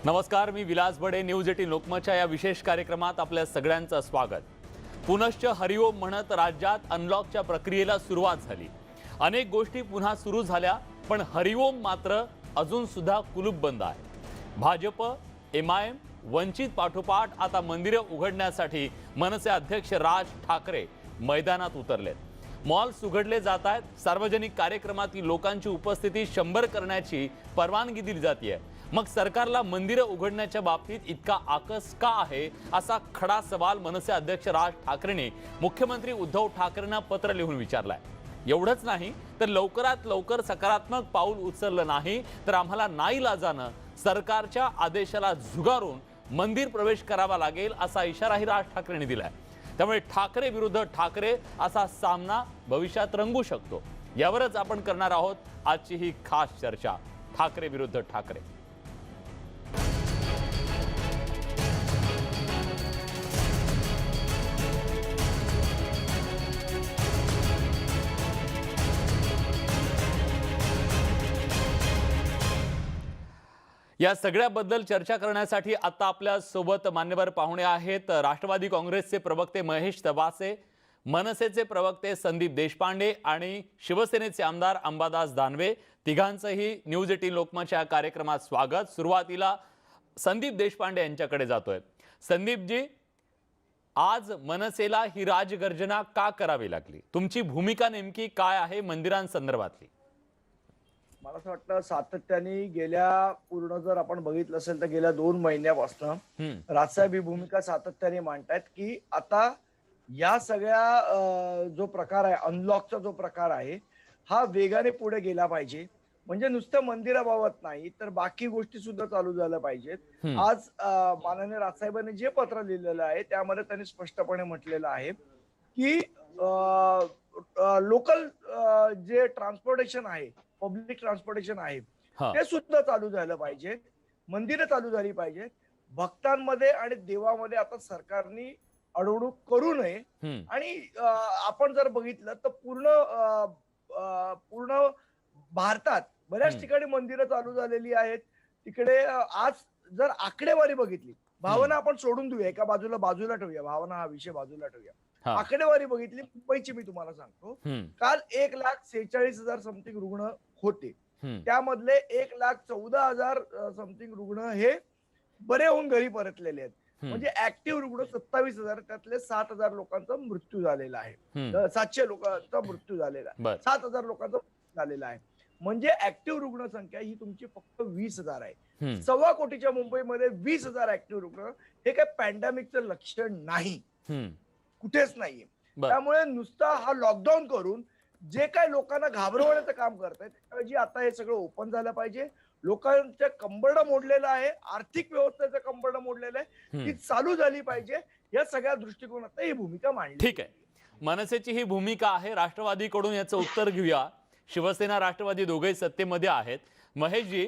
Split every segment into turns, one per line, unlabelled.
नमस्कार, मी विलास बडे. न्यूज 18 लोकमतच्या या विशेष कार्यक्रमात आपल्या सगळ्यांचं स्वागत. पुनश्च हरिओम म्हणत राज्यात अनलॉकच्या प्रक्रियेला सुरुवात झाली. अनेक गोष्टी पुन्हा सुरू झाल्या, पण हरिओम मात्र अजून सुद्धा कुलूप बंद आहे. भाजप, एमआयएम, वंचित पाठोपाठ आता मंदिरे उघडण्यासाठी मनसे अध्यक्ष राज ठाकरे मैदानात उतरलेत. मॉल्स उघडले जात आहेत. सार्वजनिक कार्यक्रमातील लोकांची उपस्थिती 100 करण्याची परवानगी दिली जाते. मग सरकारला मंदिरे उघडण्याच्या बाबतीत इतका आकस का आहे, असा खडा सवाल मनसे अध्यक्ष राज ठाकरेंनी मुख्यमंत्री उद्धव ठाकरेंना पत्र लिहून विचारलाय. एवढंच नाही तर लवकरात लवकर सकारात्मक पाऊल उचललं नाही तर आम्हाला नाईलाजानं सरकारच्या आदेशाला झुगारून मंदिर प्रवेश करावा लागेल, असा इशाराही राज ठाकरेंनी दिलाय. त्यामुळे ठाकरे विरुद्ध ठाकरे असा सामना भविष्यात रंगू शकतो. यावरच आपण करणार आहोत आजची ही खास चर्चा. ठाकरे विरुद्ध ठाकरे. या सगळ्याबद्दल चर्चा करण्यासाठी आता आपल्या सोबत मान्यवर पाहुणे आहेत. राष्ट्रवादी काँग्रेसचे प्रवक्ते महेश तबासे, मनसेचे प्रवक्ते संदीप देशपांडे आणि शिवसेनेचे आमदार अंबादास दानवे. तिघांचंही न्यूज 18 लोकमतच्या कार्यक्रमात स्वागत. सुरुवातीला संदीप देशपांडे यांच्याकडे जातोय. संदीपजी, आज मनसेला ही राजगर्जना का करावी लागली? तुमची भूमिका नेमकी काय आहे मंदिरांसंदर्भातली?
मला असं वाटतं सातत्याने गेल्या पूर्ण जर आपण बघितलं असेल तर गेल्या 2 महिन्यापासून राजसाहेब ही भूमिका सातत्याने मांडतायत की आता या सगळ्या जो प्रकार आहे, अनलॉकचा जो प्रकार आहे, हा वेगाने पुढे गेला पाहिजे. म्हणजे नुसतं मंदिराबाबत नाही तर बाकी गोष्टी सुद्धा चालू झाल्या पाहिजेत. आज माननीय राजसाहेबांनी जे पत्र लिहिलेलं आहे त्यामध्ये त्यांनी स्पष्टपणे म्हटलेलं आहे की लोकल जे ट्रान्सपोर्टेशन आहे, पब्लिक ट्रान्सपोर्टेशन आहे, ते सुद्धा चालू झालं पाहिजे. मंदिरं चालू झाली पाहिजे. भक्तांमध्ये आणि देवामध्ये आता सरकारने अडवणूक करू नये. आणि आपण जर बघितलं तर पूर्ण भारतात बऱ्याच ठिकाणी मंदिरं चालू झालेली आहेत. तिकडे आज जर आकडेवारी बघितली, भावना आपण सोडून देऊया, एका बाजूला ठेवूया, भावना हा विषय बाजूला ठेवूया. आकडेवारी बघितली मुंबईची, मी तुम्हाला सांगतो, काल 1,46,000 समथिंग रुग्ण होते. त्यामधले 1,14,000 समथिंग रुग्ण हे बरे होऊन घरी परतलेले आहेत. म्हणजे ऍक्टिव्ह रुग्ण 27,000, त्यातले 7,000 लोकांचा मृत्यू झालेला आहे. 700 लोकांचा मृत्यू झालेला आहे, 7,000 लोकांचा झालेला आहे. म्हणजे ऍक्टिव्ह रुग्ण संख्या ही तुमची फक्त 20,000 आहे. 1.25 कोटीच्या मुंबईमध्ये 20,000 ऍक्टिव्ह रुग्ण हे काय पॅन्डेमिकचं लक्षण नाही, कुठेच नाहीये. त्यामुळे नुसता हा लॉकडाऊन करून जे काय लोकांना घाबरवण्याचं काम करतायत, त्याऐवजी आता हे सगळं ओपन झालं पाहिजे. लोकांच्या कंबरडं मोडलेलं आहे, आर्थिक व्यवस्थेचं कंबरडं मोडलेलं आहे, ती चालू झाली पाहिजे. या सगळ्या दृष्टिकोनात ही भूमिका मांडली.
ठीक आहे, मनसेची ही भूमिका आहे. राष्ट्रवादीकडून याचं उत्तर घेऊया. शिवसेना राष्ट्रवादी दोघेही सत्तेमध्ये आहेत. महेशजी,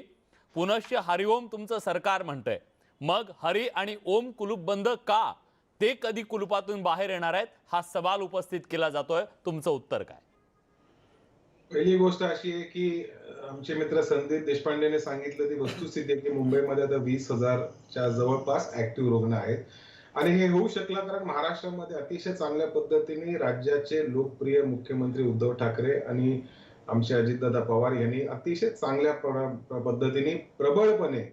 पुनश्च हरिओम तुमचं सरकार म्हणतंय, मग हरी आणि ओम कुलूप बंद का? ते कधी कुलूपातून बाहेर येणार आहेत, हा सवाल उपस्थित केला जातोय. तुमचं उत्तर काय?
पहिली गोष्ट अशी आहे की आमचे मित्र संदीप देशपांडेने सांगितलं ती वस्तुस्थिती आहे की मुंबईमध्ये आता 20,000च्या जवळपास ऍक्टिव्ह रुग्ण आहेत. आणि हे होऊ शकलं कारण महाराष्ट्रामध्ये अतिशय चांगल्या पद्धतीने राज्याचे लोकप्रिय मुख्यमंत्री उद्धव ठाकरे आणि आमचे अजितदादा पवार यांनी अतिशय चांगल्या पद्धतीने प्रबळपणे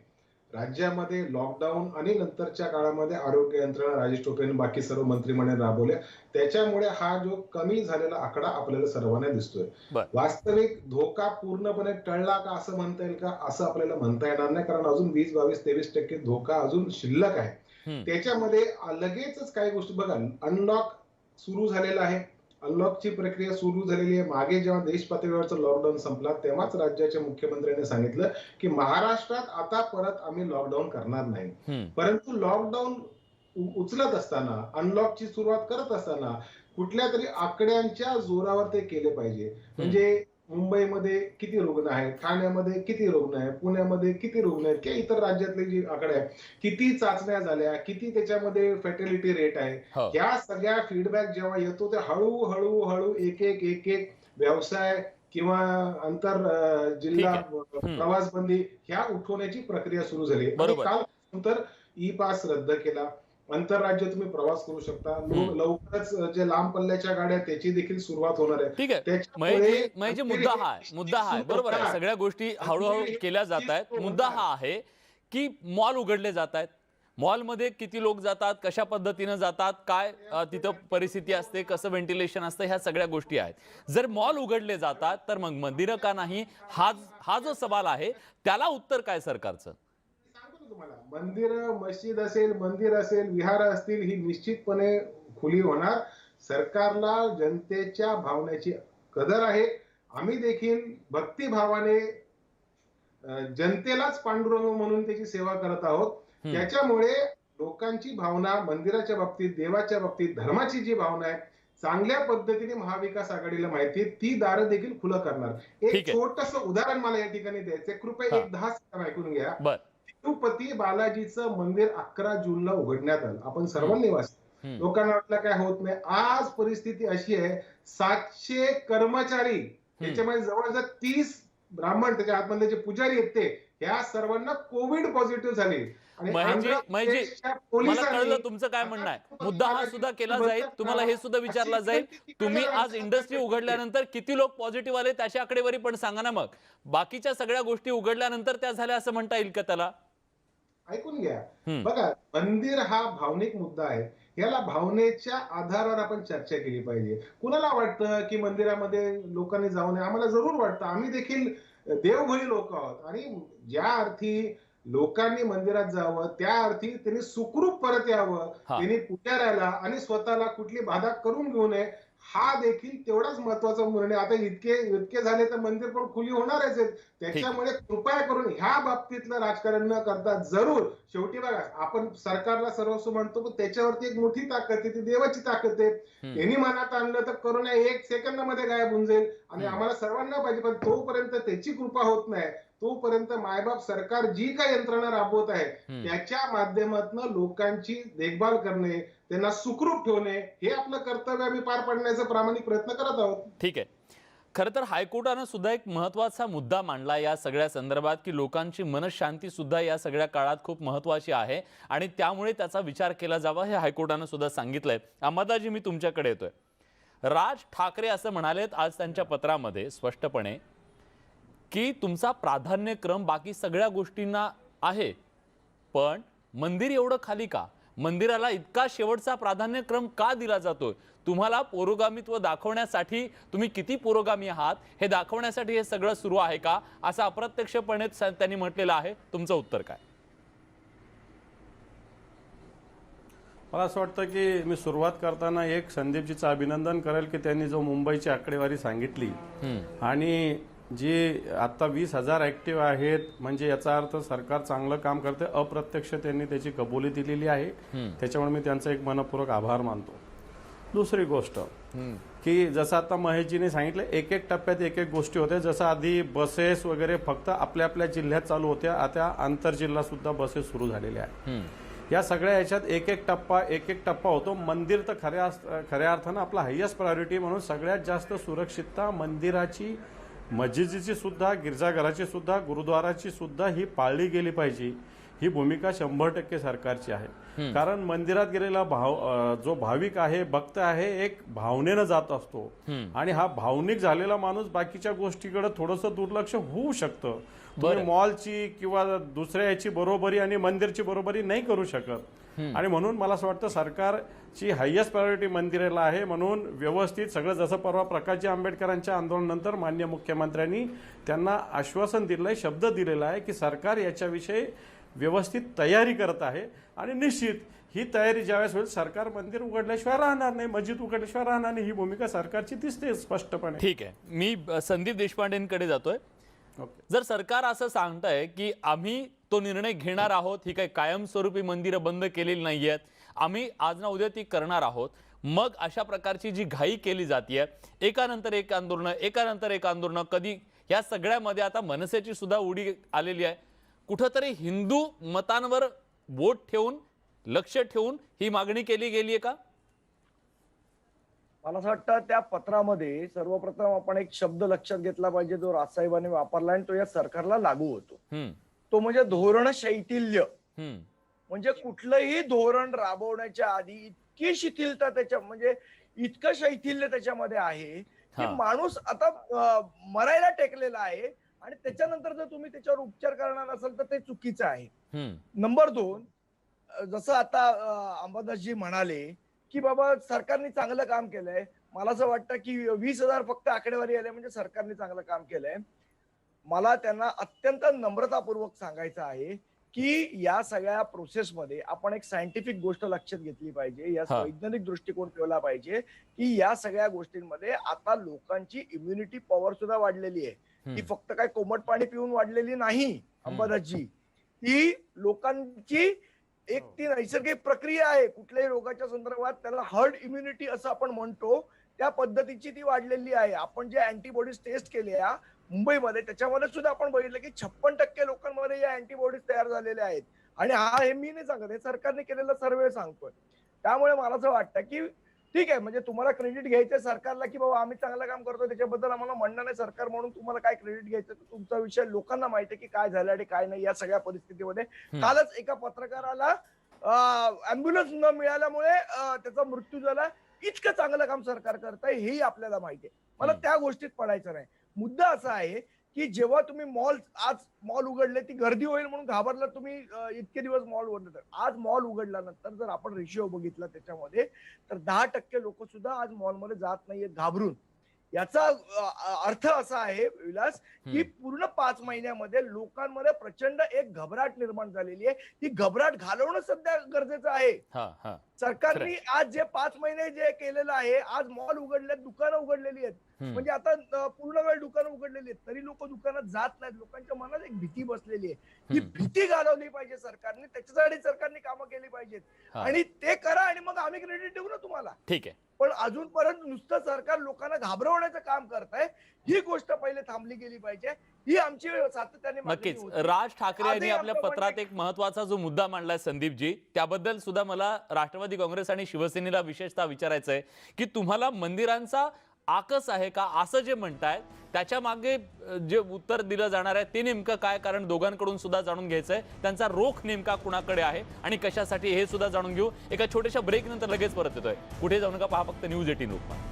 राज्यामध्ये लॉकडाऊन आणि नंतरच्या काळामध्ये आरोग्य यंत्रणा राजेश टोपे आणि बाकी सर्व मंत्रिमंडळ राबवल्या. त्याच्यामुळे हा जो कमी झालेला आकडा आपल्याला सर्वांना दिसतोय. वास्तविक धोका पूर्णपणे टळला का असं म्हणता येईल का? असं आपल्याला म्हणता येणार नाही, कारण अजून 20, 22, 23% धोका अजून शिल्लक आहे. त्याच्यामध्ये लगेचच काही गोष्टी बघा, अनलॉक सुरू झालेला आहे, अनलॉकची प्रक्रिया सुरू झालेली आहे. मागे जेव्हा देश पातळीवरचा लॉकडाऊन संपला तेव्हाच राज्याच्या मुख्यमंत्र्यांनी सांगितलं की महाराष्ट्रात आता परत आम्ही लॉकडाऊन करणार नाही. परंतु लॉकडाऊन उचलत असताना, अनलॉकची सुरुवात करत असताना कुठल्या तरी आकड्यांच्या जोरावर ते केले पाहिजे. म्हणजे मुंबईमध्ये किती रुग्ण आहेत, ठाण्यामध्ये किती रुग्ण आहेत, पुण्यामध्ये किती रुग्ण आहेत, किंवा इतर राज्यातले जे आकडे आहेत, किती चाचण्या झाल्या, किती त्याच्यामध्ये फॅटॅलिटी रेट आहे, या सगळ्या फीडबॅक जेव्हा येतो ते हळूहळू एक एक व्यवसाय किंवा आंतर जिल्हा
हम्म.
प्रवास बंदी ह्या उठवण्याची प्रक्रिया सुरू झाली आणि
बरोबर.
काल नंतर ई पास रद्द केला. आंतरराज्य तुम्ही प्रवास करू शकता. लवकरच जे लांब पल्ल्याच्या गाड्या त्याची देखील सुरुवात होणार आहे.
ठीक आहे
त्याच्यामुळे
म्हणजे मुद्दा हा आहे बरोबर आहे. सगळ्या गोष्टी हळूहळू केल्या जात आहेत. मुद्दा हा आहे की मॉल उघडले जात आहेत. मॉलमध्ये किती लोक जातात, कशा पद्धतीने जातात, काय तिथं परिस्थिती असते, कसं व्हेंटिलेशन असतं, ह्या सगळ्या गोष्टी आहेत. जर मॉल उघडले जातात तर मग मंदिरं का नाही, हा जो सवाल आहे त्याला उत्तर काय सरकारचं?
सांगतो ना तुम्हाला, मंदिर मस्जिद असेल, मंदिर असेल, विहार असतील, ही निश्चितपणे खुली होणार. सरकारला जनतेच्या भावनेची कदर आहे. आम्ही देखील भक्तिभावाने जनतेलाच पांडुरंग म्हणून त्याची सेवा करत आहोत. त्याच्यामुळे लोकांची भावना मंदिराच्या बाबतीत, देवाच्या बाबतीत, धर्माची जी भावना आहे चांगल्या पद्धतीने महाविकास आघाडीला माहिती आहे, ती दारं देखील खुलं करणार. एक छोटस उदाहरण मला या ठिकाणी द्यायचंय, कृपया 10 सेकंद ऐकून घ्या. तिरुपती बालाजीचं मंदिर 11 जूनला उघडण्यात आलं. आपण सर्वांनी वाचलं. लोकांना वाटलं काय होत नाही. आज परिस्थिती अशी आहे, 700 कर्मचारी, त्याच्यामध्ये जवळजवळ 30 ब्राह्मण, त्याच्या आतमधले जे पुजारी आहेत ते, ह्या सर्वांना कोविड पॉझिटिव्ह झाले.
मला कळलं तुमचं काय म्हणणं आहे. मुद्दा हा सुद्धा केला जाईल, तुम्हाला हे सुद्धा विचारलं जाईल, तुम्ही आज इंडस्ट्री उघडल्यानंतर किती लोक पॉझिटिव्ह आले त्याची आकडेवारी पण सांगा ना. मग बाकीच्या सगळ्या गोष्टी उघडल्यानंतर त्या झाल्या असं म्हणता येईल का त्याला?
ऐकून घ्या. बघा, मंदिर हा भावनिक मुद्दा आहे. याला भावनेच्या आधारावर आपण चर्चा केली पाहिजे. कुणाला वाटतं की मंदिरामध्ये लोकांनी जाऊ नये? आम्हाला जरूर वाटतं. आम्ही देखील देवभोळी लोक आहोत आणि ज्या अर्थी लोकांनी मंदिरात जावं त्या अर्थी त्यांनी सुखरूप परत यावं, त्यांनी पुजाऱ्याला आणि स्वतःला कुठली बाधा करून घेऊ नये, हा देखील तेवढाच महत्वाचा निर्णय. आता इतके झाले तर मंदिर पण खुली होणारच आहेत. त्याच्यामुळे कृपया करून ह्या बाबतीतलं राजकारण न करता जरूर, शेवटी बघा आपण सरकारला सर्वस्व म्हणतो, पण त्याच्यावरती एक मोठी ताकद आहे, ती देवाची ताकद आहे. त्यांनी मनात आणलं तर करोना 1 सेकंदामध्ये गायब होऊन जाईल आणि आम्हाला सर्वांना पाहिजे. पण तोपर्यंत त्याची कृपा होत नाही, तोपर्यंत मायबाप सरकार जी काही यंत्रणा राबवत आहे त्याच्या माध्यमातून लोकांची देखभाल करणे, त्यांना सुखरूप ठेवणे, हे आपलं कर्तव्य आम्ही पार पाडण्याचा प्रामाणिक प्रयत्न करत आहोत.
ठीक आहे. खरं तर हायकोर्टानं सुद्धा एक महत्वाचा मुद्दा मांडला या सगळ्या संदर्भात की लोकांची मनशांती सुद्धा या सगळ्या काळात खूप महत्वाची आहे आणि त्यामुळे त्याचा विचार केला जावा, हे हायकोर्टानं सुद्धा सांगितलंय. अंबादाजी, मी तुमच्याकडे येतोय. राज ठाकरे असं म्हणालेत आज त्यांच्या पत्रामध्ये स्पष्टपणे की तुमचा प्राधान्यक्रम बाकी सगळ्या गोष्टींना आहे, पण मंदिर एवढं खाली का? मंदिराला इतका शेवटचा प्राधान्यक्रम का दिला जातोय? तुम्हाला पुरोगामित्व दाखवण्यासाठी, तुम्ही किती पुरोगामी आहात हे दाखवण्यासाठी हे सगळं सुरू आहे का, असं अप्रत्यक्षपणे त्यांनी म्हटलेलं आहे. तुमचं उत्तर काय?
मला असं वाटतं की मी सुरुवात करताना एक संदीपजीचं अभिनंदन करेल की त्यांनी जो मुंबईची आकडेवारी सांगितली आणि जी आता 20,000 ऍक्टिव्ह आहेत, म्हणजे याचा अर्थ सरकार चांगलं काम करते. अप्रत्यक्ष त्यांनी त्याची कबुली दिलेली आहे. त्याच्यामुळे मी त्यांचा एक मनपूर्वक आभार मानतो. दुसरी गोष्ट की जसं आता महेशजीने सांगितलं, एक टप्प्यात एक गोष्टी होत्या. जसं आधी बसेस वगैरे फक्त आपल्या आपल्या जिल्ह्यात चालू होत्या, आता आंतरजिल्हा सुद्धा बसेस सुरू झालेल्या आहेत. या सगळ्या याच्यात एक टप्पा होतो. मंदिर तर खऱ्या अर्थानं आपला हायएस्ट प्रायोरिटी म्हणून सगळ्यात जास्त सुरक्षितता मंदिराची, मस्जिदीची सुद्धा, गिरजाघराची सुद्धा, गुरुद्वाराची सुद्धा ही पाळली गेली पाहिजे. ही भूमिका 100% सरकारची आहे. कारण मंदिरात गेलेला जो भाविक आहे, भक्त आहे, एक भावनेनं जात असतो आणि हा भावनिक झालेला माणूस बाकीच्या गोष्टीकडे थोडंसं दुर्लक्ष होऊ शकतं. तुम्ही मॉलची किंवा दुसऱ्या याची बरोबरी आणि मंदिरची बरोबरी नाही करू शकत. आणि म्हणून मला असं वाटतं सरकारची हायएस्ट प्रायोरिटी मंदिराला आहे. म्हणून व्यवस्थित सगळं, जसं परवा प्रकाशजी आंबेडकरांच्या आंदोलनानंतर माननीय मुख्यमंत्र्यांनी त्यांना आश्वासन दिलंय, शब्द दिलेला आहे की सरकार याच्याविषयी व्यवस्थित तयारी करत आहे आणि निश्चित ही तयारी ज्यावेळेस होईल, सरकार मंदिर उघडल्याशिवाय राहणार नाही, मस्जिद उघडल्याशिवाय राहणार नाही. ही भूमिका सरकारची दिसते स्पष्टपणे.
ठीक आहे, मी संदीप देशपांडेंकडे जातोय. जर सरकार असं सांगतंय की आम्ही तो निर्णय घेणार आहोत, ही काही कायमस्वरूपी मंदिरं बंद केलेली नाहीयेत, आम्ही आज ना उद्या ती करणार आहोत, मग अशा प्रकारची जी घाई केली जाते, एकानंतर एक आंदोलनं, कधी या सगळ्यामध्ये आता मनसेची सुद्धा उडी आलेली आहे. कुठंतरी हिंदू मतांवर बोट ठेवून, लक्ष ठेवून ही मागणी केली गेली आहे का?
मला असं वाटतं त्या पत्रामध्ये सर्वप्रथम आपण एक शब्द लक्षात घेतला पाहिजे, जो राजसाहेबांनी वापरला आणि तो या सरकारला लागू होतो. तो म्हणजे धोरण शैथिल्य. म्हणजे कुठलंही धोरण राबवण्याच्या आधी इतकी शिथिलता म्हणजे इतकं शैथिल्य त्याच्यामध्ये आहे की माणूस आता मरायला टेकलेला आहे आणि त्याच्यानंतर जर तुम्ही त्याच्यावर उपचार करणार असाल तर ते चुकीचं आहे. नंबर 2, जसं आता अंबादासजी म्हणाले की बाबा सरकारने चांगलं काम केलंय. मला असं वाटतं की 20,000 फक्त आकडेवारी आली म्हणजे सरकारने चांगलं काम केलंय. मला त्यांना अत्यंत नम्रतापूर्वक सांगायचं आहे की या सगळ्या प्रोसेसमध्ये आपण एक सायंटिफिक गोष्ट लक्षात घेतली पाहिजे, या वैज्ञानिक दृष्टिकोन ठेवला पाहिजे की या सगळ्या गोष्टींमध्ये आता लोकांची इम्युनिटी पॉवर सुद्धा वाढलेली आहे. ती फक्त काय कोमट पाणी पिऊन वाढलेली नाही अंबादासजी. ती लोकांची ती नैसर्गिक प्रक्रिया आहे. कुठल्याही रोगाच्या संदर्भात त्याला हर्ड इम्युनिटी असं आपण म्हणतो, त्या पद्धतीची ती वाढलेली आहे. आपण जे अँटीबॉडीज टेस्ट केल्या मुंबईमध्ये त्याच्यामध्ये सुद्धा आपण बघितलं की 56% लोकांमध्ये या अँटीबॉडीज तयार झालेल्या आहेत. आणि हे मी नाही सांगत, हे सरकारने केलेला सर्वे सांगतोय. त्यामुळे मला असं वाटतं की ठीक आहे, म्हणजे तुम्हाला क्रेडिट घ्यायचंय सरकारला की बाबा आम्ही चांगलं काम करतोय, त्याच्याबद्दल आम्हाला म्हणणं नाही. सरकार म्हणून तुम्हाला काय क्रेडिट घ्यायचं तुमचा विषय. लोकांना माहिती आहे की काय झालं आणि काय नाही या सगळ्या परिस्थितीमध्ये. कालच एका पत्रकाराला अँब्युलन्स न मिळाल्यामुळे त्याचा मृत्यू झाला. इतकं चांगलं काम सरकार करताय हेही आपल्याला माहिती आहे. मला त्या गोष्टीत पडायचं नाही. मुद्दा असा आहे की जेव्हा तुम्ही आज मॉल उघडले, ती गर्दी होईल म्हणून घाबरला तुम्ही, इतके दिवस मॉल उघडले. तर आज मॉल उघडल्यानंतर जर आपण रेशिओ बघितला त्याच्यामध्ये तर 10% लोक सुद्धा आज मॉलमध्ये जात नाहीयेत घाबरून. याचा अर्थ असा आहे विलास की पूर्ण 5 महिन्यामध्ये लोकांमध्ये प्रचंड एक घबराट निर्माण झालेली आहे. ही घबराट घालवणं सध्या गरजेचं आहे. सरकारने आज जे 5 महिने जे केलेलं आहे, आज मॉल उघडले, दुकानं उघडलेली आहेत, म्हणजे आता पूर्ण वेळ दुकानं उघडलेली आहेत, तरी लोक दुकानात जात नाहीत. लोकांच्या मनात एक भीती बसलेली आहे. ही भीती घालवली पाहिजे सरकारने. त्याच्यासाठी सरकारने कामं केली पाहिजेत आणि ते करा आणि मग आम्ही क्रेडिट देऊ ना तुम्हाला.
ठीक आहे.
पण अजूनपर्यंत नुसतं सरकार लोकांना घाबरवण्याचं काम करताय, ही गोष्ट पहिले थांबली गेली पाहिजे. ही आमची सातत्याने
नक्कीच. राज ठाकरे यांनी आपल्या पत्रात एक महत्वाचा जो मुद्दा मांडलाय संदीपजी, त्याबद्दल सुद्धा मला राष्ट्रवादी काँग्रेस आणि शिवसेनेला विशेषतः विचारायचं आहे की तुम्हाला मंदिरांचा आकस आहे का असं जे म्हणतायत त्याच्या मागे जे उत्तर दिलं जाणार आहे ते नेमकं काय, कारण दोघांकडून सुद्धा जाणून घ्यायचंय त्यांचा रोख नेमका कुणाकडे आहे आणि कशासाठी हे सुद्धा जाणून घेऊ. एका छोट्याशा ब्रेक नंतर लगेच परत येतोय. कुठे जाऊ नका, पहा फक्त न्यूज 18 लोकमत.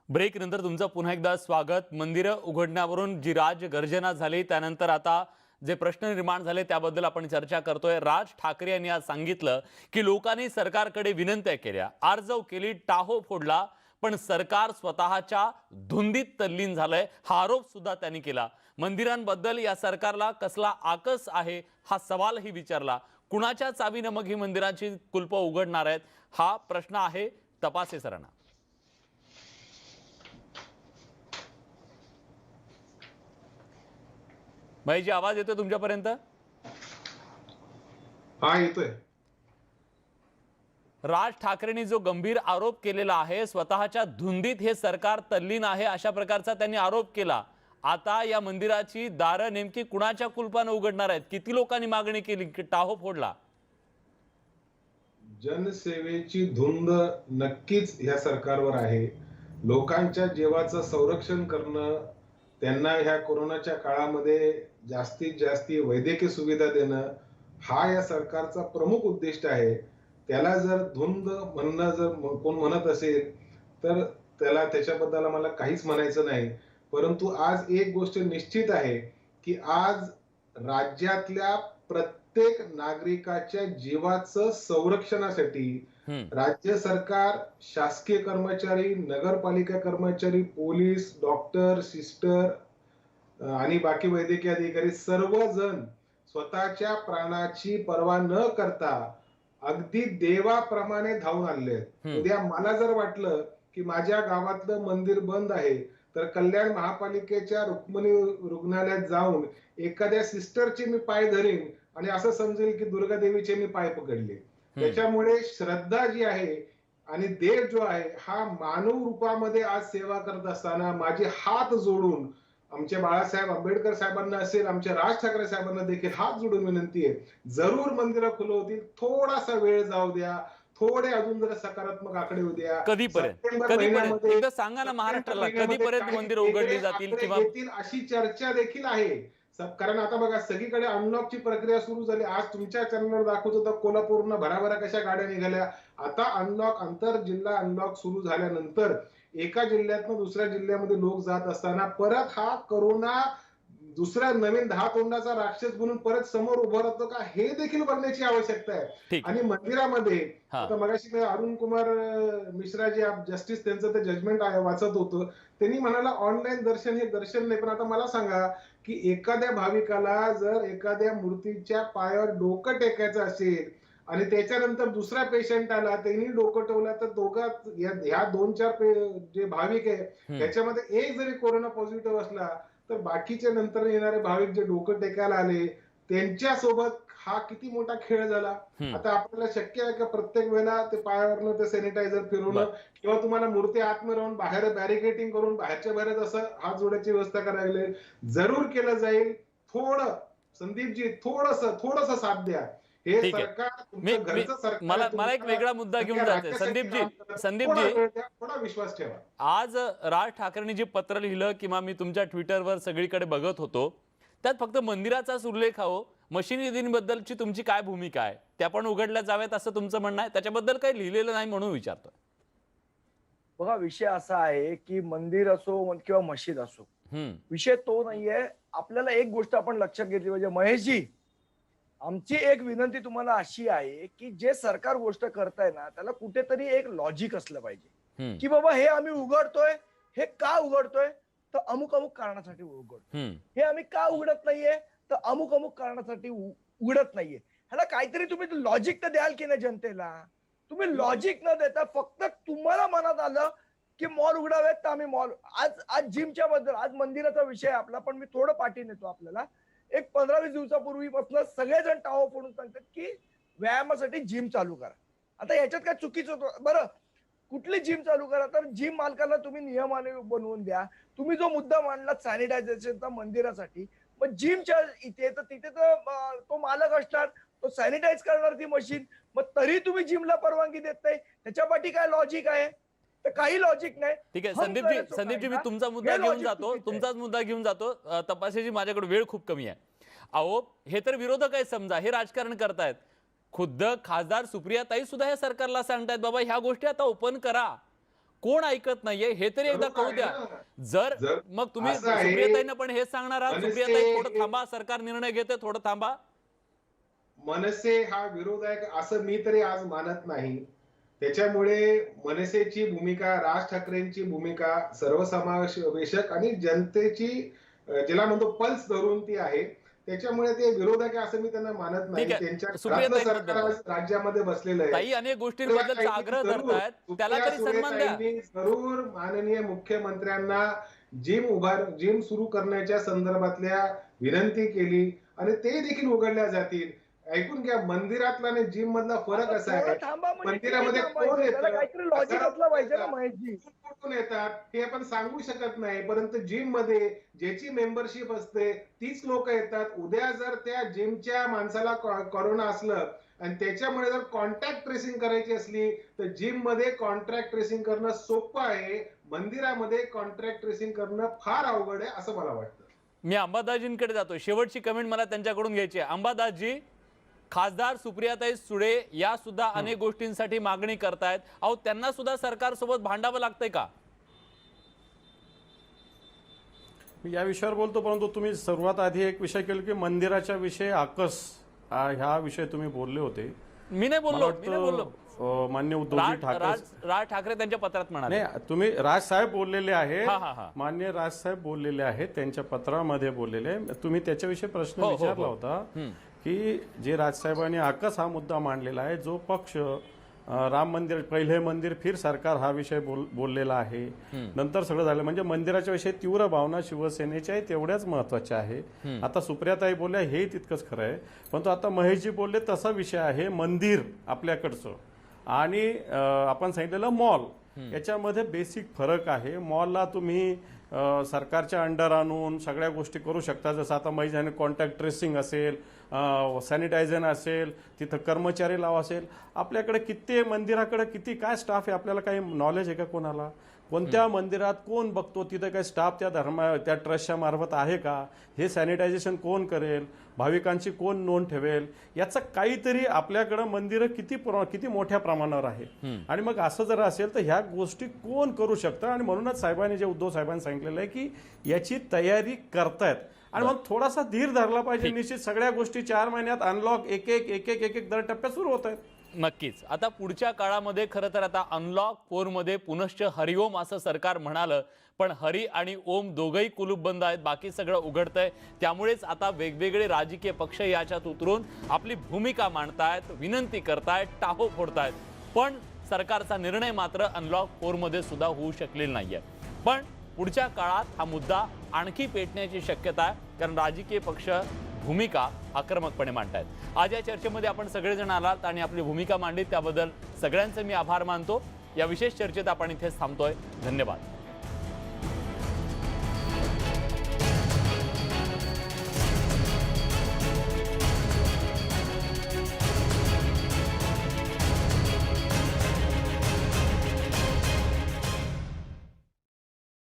ब्रेक नंतर तुमचं पुन्हा एकदा स्वागत. मंदिरं उघडण्यावरून जी गर्जना झाली त्यानंतर आता जे प्रश्न निर्माण झाले त्याबद्दल आपण चर्चा करतोय. राज ठाकरे यांनी आज सांगितलं की लोकांनी सरकारकडे विनंत्या केल्या, आर्जव केली, टाहो फोडला, पण सरकार स्वतःच्या धुंदीत तल्लीन झालंय हा आरोप सुद्धा त्यांनी केला. मंदिरांबद्दल या सरकारला कसला आकस आहे हा सवालही विचारला. कुणाच्या चावीनं मग ही मंदिरांची कुलपं उघडणार आहेत हा प्रश्न आहे. तपासे सरांना. भाईजी आवाज येतोय तुमच्यापर्यंत?
हा येतोय.
राज ठाकरेंनी जो गंभीर आरोप केलेला आहे, स्वतःच्या धुंदीत हे सरकार तल्लीन आहे अशा प्रकारचा त्यांनी आरोप केला. आता या मंदिराची दारं नेमकी कुणाच्या कुलपानं उघडणार आहेत? किती लोकांनी मागणी केली की टाहो फोडला?
जनसेवेची धुंद नक्कीच ह्या सरकारवर आहे. लोकांच्या जीवाचं संरक्षण करणं, त्यांना ह्या कोरोनाच्या काळामध्ये जास्तीत जास्त वैद्यकीय सुविधा देणं हा या सरकारचा प्रमुख उद्दिष्ट आहे. त्याला जर धुंद म्हणणं जर कोण म्हणत असेल तर त्याच्याबद्दल मला काहीच म्हणायचं नाही. परंतु आज एक गोष्ट निश्चित आहे की आज राज्यातल्या प्रत्येक नागरिकाच्या जीवाचं संरक्षणासाठी राज्य सरकार, शासकीय कर्मचारी, नगरपालिका कर्मचारी, पोलीस, डॉक्टर, सिस्टर आणि बाकी वैद्यकीय अधिकारी सर्वजण स्वतःच्या प्राणाची पर्वा न करता अगदी देवाप्रमाणे धावून आले आहेत. उद्या मला जर वाटलं की माझ्या गावातलं मंदिर बंद आहे तर कल्याण महापालिकेच्या रुक्मिणी रुग्णालयात जाऊन एखाद्या सिस्टरचे मी पाय धरेन आणि असं समजेल की दुर्गा देवीचे मी पाय पकडले. त्याच्यामुळे श्रद्धा जी आहे आणि देश जो आहे हा मानव रूपामध्ये आज सेवा करत असताना माझे हात जोडून आमचे बाळासाहेब आंबेडकर साहेबांना असेल, आमच्या राज ठाकरे साहेबांना देखील हात जोडून विनंती आहे, जरूर मंदिरं खुलं होतील, थोडासा वेळ जाऊ द्या, थोडे अजून जरा सकारात्मक आकडे होऊ द्या.
कधीपर्यंत एकदा सांगा ना महाराष्ट्राला, कधीपर्यंत मंदिरं उघडली जातील किंवा
अशी चर्चा देखील आहे. कारण आता बघा सगळीकडे अनलॉकची प्रक्रिया सुरू झाली. आज तुमच्या चॅनलवर दाखवत होतं कोल्हापूरनं भराभरा कशा गाड्या निघाल्या. आता अनलॉक, आंतर जिल्हा अनलॉक सुरू झाल्यानंतर एका जिल्ह्यातनं दुसऱ्या जिल्ह्यामध्ये लोक जात असताना परत हा कोरोना दुसऱ्या नवीन 10 तोंडाचा राक्षस बनून परत समोर उभं राहतो का हे देखील बघण्याची आवश्यकता आहे. आणि मंदिरामध्ये आता मगाशी मी अरुण कुमार मिश्रा जे जस्टिस त्यांचं ते जजमेंट वाचत होतं, त्यांनी म्हणाला ऑनलाईन दर्शन हे दर्शन नाही. पण आता मला सांगा की एखाद्या भाविकाला जर एखाद्या मूर्तीच्या पायावर डोकं टेकायचं असेल आणि त्याच्यानंतर दुसरा पेशंट आला, त्यांनी डोकं ठेवला, तर दोघात ह्या 2-4 जे भाविक आहे त्याच्यामध्ये एक जरी कोरोना पॉझिटिव्ह असला तर बाकीचे नंतर येणारे भाविक जे डोकं टेकायला आले त्यांच्यासोबत हा किती मोठा खेळ झाला. आता आपल्याला शक्य आहे का प्रत्येक वेळेला ते पायावरनं ते सॅनिटायझर फिरवणं किंवा तुम्हाला मूर्ती आतमध्ये राहून बाहेर बॅरिकेटिंग करून बाहेरच्या बाहेरच असं हात जोडायची व्यवस्था करायला लागेल. जरूर केलं जाईल. थोडं संदीपजी थोडस साथ द्या. हे सरकार
मला एक वेगळा मुद्दा घेऊन जाते. संदीपजी
थोडा विश्वास ठेवा.
आज राज ठाकरेंनी जे पत्र लिहिलं किंवा मी तुमच्या ट्विटरवर सगळीकडे बघत होतो, त्यात फक्त मंदिराचाच उल्लेख आहे. मशिदींबद्दलची तुमची काय भूमिका आहे, त्या पण उघडल्या जाव्यात असं तुमचं म्हणणं आहे? त्याच्याबद्दल काही लिहिलेलं नाही म्हणून विचारतोय.
बघा विषय असा आहे की मंदिर असो किंवा मशीद असो, विषय तो नाहीये. आपल्याला एक गोष्ट आपण लक्षात घेतली पाहिजे. महेशजी, आमची एक विनंती तुम्हाला अशी आहे की जे सरकार गोष्ट करताय ना त्याला कुठेतरी एक लॉजिक असलं पाहिजे की बाबा हे आम्ही उघडतोय, हे का उघडतोय, तर अमुक अमुक कारणासाठी उघडतोय. हे आम्ही का उघडत नाहीये, तर अमुक अमुक कारणासाठी उघडत नाहीये. ह्याला काहीतरी तुम्ही लॉजिक तर द्याल की नाही जनतेला? तुम्ही लॉजिक न देता फक्त तुम्हाला मनात आलं की मॉल उघडावेत तर आम्ही मॉल. आज जिमच्या बद्दल, आज मंदिराचा विषय आपला, पण मी थोडं पाठी नेतो आपल्याला. एक 15-20 दिवसापूर्वीपासून सगळेजण टाहो फोडून सांगतात की व्यायामासाठी जिम चालू करा. आता याच्यात काय चुकीचं होतं? बरं, कुठली जिम चालू करा, तर जिम मालकाला तुम्ही नियमाने बनवून द्या. तुम्ही जो मुद्दा मांडला सॅनिटायझेशनचा मंदिरासाठी, मग जिमच्या इथे तर तिथे तर तो मालक असणार, तो सॅनिटाईज करणार ती मशीन, मग तरी तुम्ही जिमला परवानगी देत नाही. त्याच्या पाठी काय लॉजिक आहे? तर काही लॉजिक नाही.
ठीक आहे संदीपजी, मी तुमचा मुद्दा घेऊन जातो. तपासाची माझ्याकडे वेळ खूप कमी आहे. अहो, हे तर विरोधक आहे समजा, हे राजकारण करतायत. खुद्द खासदार सुप्रियाताई सुद्धा या सरकारला सांगतायत बाबा ह्या गोष्टी आता ओपन करा. कोण ऐकत नाहीये हे तरी एकदा कळू द्या. जर मग तुम्ही सुप्रियाताईंना पण हेच सांगणार आहात, सुप्रियाताई थोडं थांबा, सरकार निर्णय घेते, थोडं थांबा?
मनसे हा विरोध आहे असं मी तरी आज मानत नाही. त्याच्यामुळे मनसेची भूमिका, राज ठाकरेंची भूमिका सर्वसमावेशक आणि जनतेची ज्याला म्हणतो पल्स धरून ती आहे. त्याच्यामुळे ते विरोधक आहे असं मी त्यांना मानत नाही. त्यांच्या सरकार राज्यामध्ये बसलेलं आहे.
ताई अनेक गोष्टींबद्दल आग्रह धरतायत, त्याला तरी सन्मान द्या.
जरूर माननीय मुख्यमंत्र्यांना जिम सुरू करण्याच्या संदर्भातल्या विनंती केली आणि ते देखील उघडल्या जातील. ऐकून घ्या, मंदिरातला आणि जिम मधला फरक असा आहे. मंदिरामध्ये कोण येतात हे आपण सांगू शकत नाही, परंतु जिम मध्ये ज्याची मेंबरशिप असते तीच लोक येतात. उद्या जर त्या जिमच्या माणसाला कोरोना असलं आणि त्याच्यामुळे जर कॉन्टॅक्ट ट्रेसिंग करायची असली तर जिम मध्ये कॉन्टॅक्ट ट्रेसिंग करणं सोपं आहे. मंदिरामध्ये कॉन्टॅक्ट ट्रेसिंग करणं फार अवघड आहे असं मला वाटतं.
मी अंबादासजींकडे जातो. शेवटची कमेंट मला त्यांच्याकडून घ्यायची आहे. अंबादासजी, खासदार सुप्रियाताई सुळे या सुद्धा अनेक गोष्टींसाठी मागणी करतायत. अहो, त्यांना सुद्धा सरकार सोबत भांडावं लागतंय का?
मी या विषयावर बोलतो, परंतु तुम्ही सर्वात आधी एक विषय केला की मंदिराच्या विषयी आकस ह्या विषय तुम्ही बोलले होते.
मी नाही बोललो.
मान्य उद्धवजी ठाकरे,
राज ठाकरे त्यांच्या पत्रात म्हणाले.
तुम्ही राजसाहेब बोललेले आहे, मान्य राजसाहेब बोललेले आहेत, त्यांच्या पत्रामध्ये बोललेले. तुम्ही त्याच्याविषयी प्रश्न विचारला होता की जे राजसाहेबांनी आकस हा मुद्दा मांडलेला आहे, जो पक्ष राम मंदिर, पहिले मंदिर फिर सरकार हा विषय बोललेला आहे, नंतर सगळं झालं. म्हणजे मंदिराच्या विषयी तीव्र भावना शिवसेनेच्या आहे, तेवढ्याच महत्वाच्या आहे. आता सुप्रियाताई बोलल्या हे तितकंच खरं आहे, परंतु आता महेशजी बोलले तसा विषय आहे मंदिर आपल्याकडचं. आणि आपण सांगितलेलं मॉल याच्यामध्ये बेसिक फरक आहे. मॉलला तुम्ही सरकारच्या अंडर आणून सगळ्या गोष्टी करू शकता, जसं आता महिलांनी कॉन्टॅक्ट ट्रेसिंग असेल, सॅनिटायझर असेल, तिथं कर्मचारी लावा असेल. आपल्याकडे किती मंदिराकडे किती काय स्टाफ आहे, आपल्याला काही नॉलेज आहे का कोणाला? कोणत्या मंदिरात कोण बघतो, तिथं काही स्टाफ त्या ट्रस्टच्या मार्फत आहे का? हे सॅनिटायझेशन कोण करेल? भाविकांची कोण नोंद ठेवेल? याचं काहीतरी आपल्याकडं मंदिरं किती मोठ्या प्रमाणावर आहे. आणि मग असं जर असेल तर ह्या गोष्टी कोण करू शकतं? आणि म्हणूनच साहेबांनी जे उद्धव साहेबांनी सांगितलेलं आहे की याची तयारी करतायत आणि मग थोडासा धीर धरला पाहिजे. निश्चित सगळ्या गोष्टी 4 महिन्यात अनलॉक एक एक दर टप्प्यात सुरू होत आहेत.
नक्कीच. आता पुढच्या काळामध्ये खरं तर आता अनलॉक 4 मध्ये पुनश्च हरिओम असं सरकार म्हणालं, पण हरी आणि ओम दोघंही कुलूप बंद आहेत, बाकी सगळं उघडतंय. त्यामुळेच आता वेगवेगळे राजकीय पक्ष याच्यात उतरून आपली भूमिका मांडतायत, विनंती करतायत, टाहो फोडतायत. पण सरकारचा निर्णय मात्र अनलॉक 4 मध्ये सुद्धा होऊ शकलेला नाहीये. पण पुढच्या काळात हा मुद्दा आणखी पेटण्याची शक्यता आहे, कारण राजकीय पक्ष भूमिका आक्रमकपणे मांडतायत. आज या चर्चेमध्ये आपण सगळेजण आलात आणि आपली भूमिका मांडली, त्याबद्दल सगळ्यांचे मी आभार मानतो. या विशेष चर्चेत आपण इथेच थांबतोय. धन्यवाद.